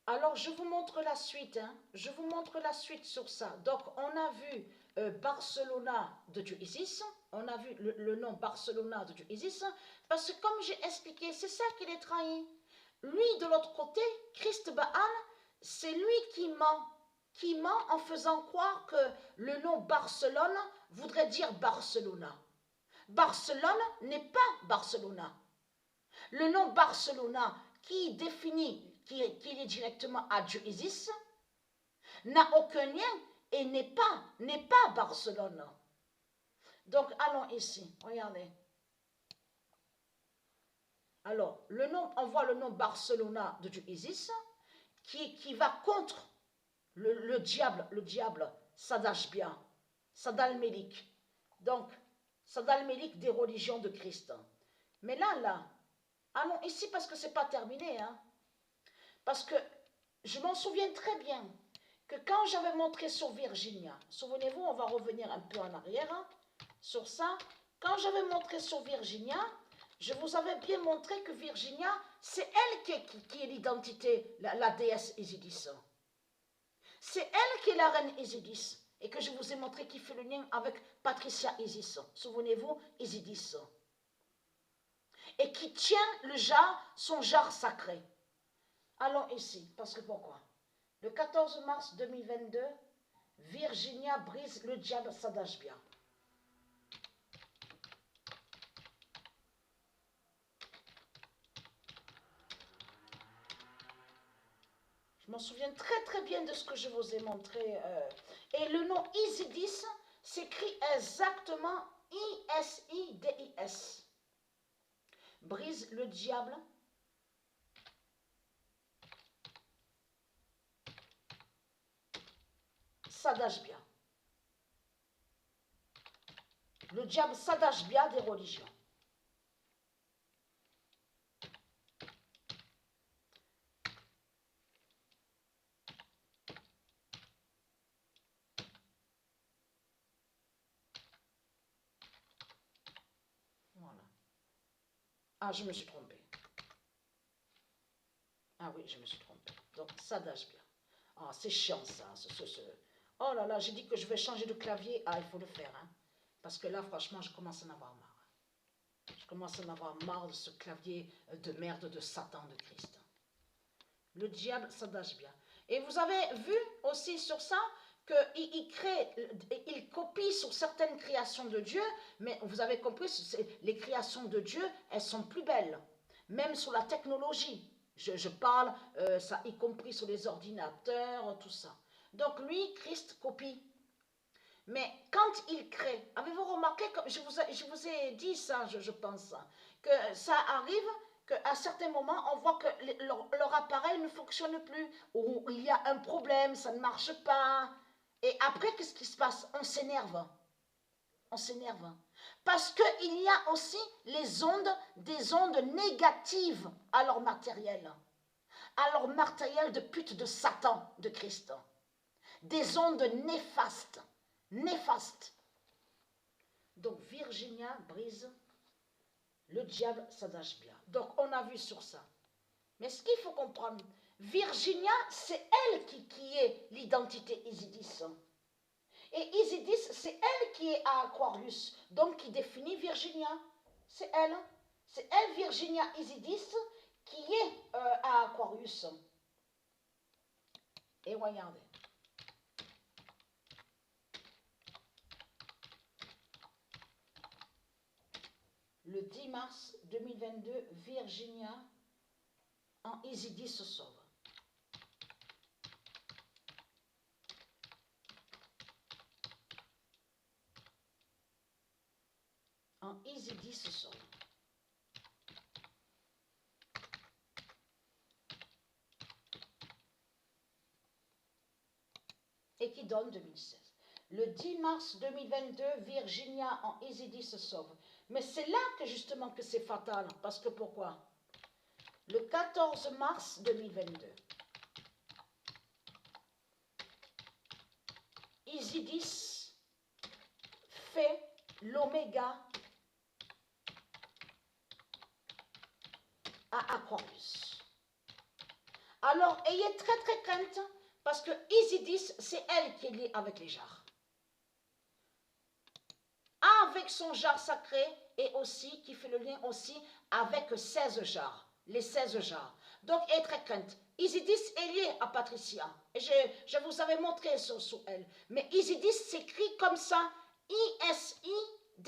Alors, je vous montre la suite. Hein. Je vous montre la suite sur ça. Donc, on a vu Barcelona de Dieu Isis. On a vu le nom Barcelona de Dieu Isis. Parce que, comme j'ai expliqué, c'est ça qui les trahit. Lui, de l'autre côté, Christ Baal, c'est lui qui ment. Qui ment en faisant croire que le nom Barcelone voudrait dire Barcelona. Barcelone n'est pas Barcelona. Le nom Barcelona, qui définit, qui est directement à Dieu Isis, n'a aucun lien et n'est pas Barcelone. Donc, allons ici, regardez. Alors, le nom, on voit le nom Barcelona de Dieu Isis, qui va contre le diable, Sadashbia, Sadal Melik. Donc, Sadal Melik des religions de Christ. Mais là, allons ici parce que ce n'est pas terminé. Hein. Parce que je m'en souviens très bien que quand j'avais montré sur Virginia, souvenez-vous, on va revenir un peu en arrière hein, sur ça. Quand j'avais montré sur Virginia, je vous avais bien montré que Virginia, c'est elle qui est l'identité, la déesse Isidis. C'est elle qui est la reine Isidis. Et que je vous ai montré qui fait le lien avec Patricia Isis. Souvenez-vous, Isidis. Et qui tient son jar sacré. Allons ici, parce que pourquoi? Le 14 mars 2022, Virginia brise le diable Sadashbia. Je m'en souviens très très bien de ce que je vous ai montré. Et le nom Isidis s'écrit exactement I-S-I-D-I-S. Brise le diable. Sadashbia. Le diable Sadashbia des religions. Voilà. Ah, je me suis trompée. Ah oui, je me suis trompée. Donc, Sadashbia. Ah, c'est chiant ça. Oh là là, j'ai dit que je vais changer de clavier. Ah, il faut le faire. Hein. Parce que là, franchement, je commence à en avoir marre. Je commence à en avoir marre de ce clavier de merde de Satan de Christ. Le diable Sadashbia. Et vous avez vu aussi sur ça il copie sur certaines créations de Dieu, mais vous avez compris, les créations de Dieu, elles sont plus belles. Même sur la technologie. Je parle, ça, y compris sur les ordinateurs, tout ça. Donc lui, Christ copie. Mais quand il crée, avez-vous remarqué, je vous ai dit ça, je pense, que ça arrive qu'à certains moments, on voit que leur appareil ne fonctionne plus, ou il y a un problème, ça ne marche pas. Et après, qu'est-ce qui se passe? On s'énerve. On s'énerve. Parce qu'il y a aussi des ondes négatives à leur matériel. À leur matériel de pute de Satan, de Christ. Des ondes néfastes. Néfastes. Donc Virginia brise le diable Sadashbia. Donc on a vu sur ça. Mais ce qu'il faut comprendre, Virginia, c'est elle qui est l'identité Isidis. Et Isidis, c'est elle qui est à Aquarius, donc qui définit Virginia. C'est elle. C'est elle, Virginia Isidis, qui est à Aquarius. Et regardez. Le 10 mars 2022, Virginia en Isidis se sauve. En Isidis se sauve. Et qui donne 2016. Le 10 mars 2022, Virginia en Isidis se sauve. Mais c'est là que justement que c'est fatal. Parce que pourquoi? Le 14 mars 2022, Isidis fait l'oméga à Aquarius. Alors ayez très très crainte, parce que Isidis, c'est elle qui est liée avec les jarres. Avec son jarre sacré, et aussi, qui fait le lien aussi avec 16 jarres, les 16 jarres. Donc, ayez très crainte. Isidis est liée à Patricia, et je vous avais montré sur elle. Mais Isidis s'écrit comme ça, I-S-I-D-I-S.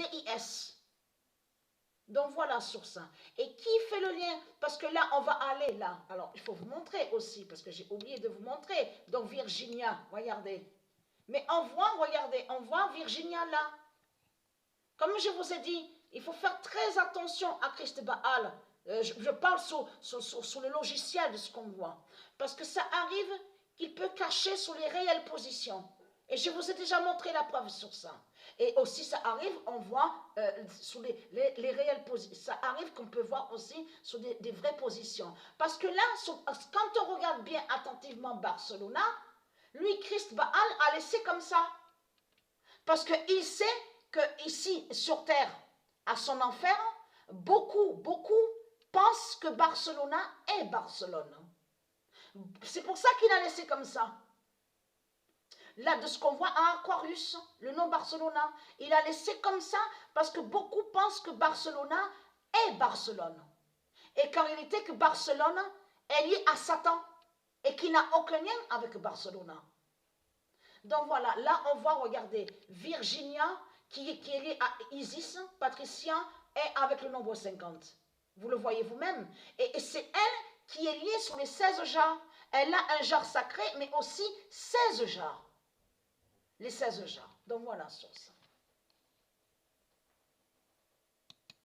Donc voilà sur ça. Et qui fait le lien? Parce que là, on va aller là. Alors, il faut vous montrer aussi, parce que j'ai oublié de vous montrer. Donc Virginia, regardez. Mais regardez, on voit Virginia là. Comme je vous ai dit, il faut faire très attention à Christ Baal. Je parle sur le logiciel de ce qu'on voit. Parce que ça arrive qu'il peut cacher sur les réelles positions. Et je vous ai déjà montré la preuve sur ça. Et aussi, ça arrive, on voit sur les réelles positions. Ça arrive qu'on peut voir aussi sur des vraies positions. Parce que là, quand on regarde bien attentivement Barcelona, lui, Christ Baal a laissé comme ça. Parce qu'il sait que ici, sur Terre, à son enfer, beaucoup pensent que Barcelona est Barcelone. C'est pour ça qu'il a laissé comme ça. Là, de ce qu'on voit à Aquarius, le nom Barcelona, il a laissé comme ça parce que beaucoup pensent que Barcelona est Barcelone. Et qu'en réalité, que Barcelone est lié à Satan et qui n'a aucun lien avec Barcelona. Donc voilà, là on voit, regardez, Virginia qui est liée à Isis, Patricia est avec le nombre 50. Vous le voyez vous-même. Et c'est elle qui est liée sur les 16 jarres. Elle a un jar sacré, mais aussi 16 jarres. Les 16 jarres. Donc voilà sur ça.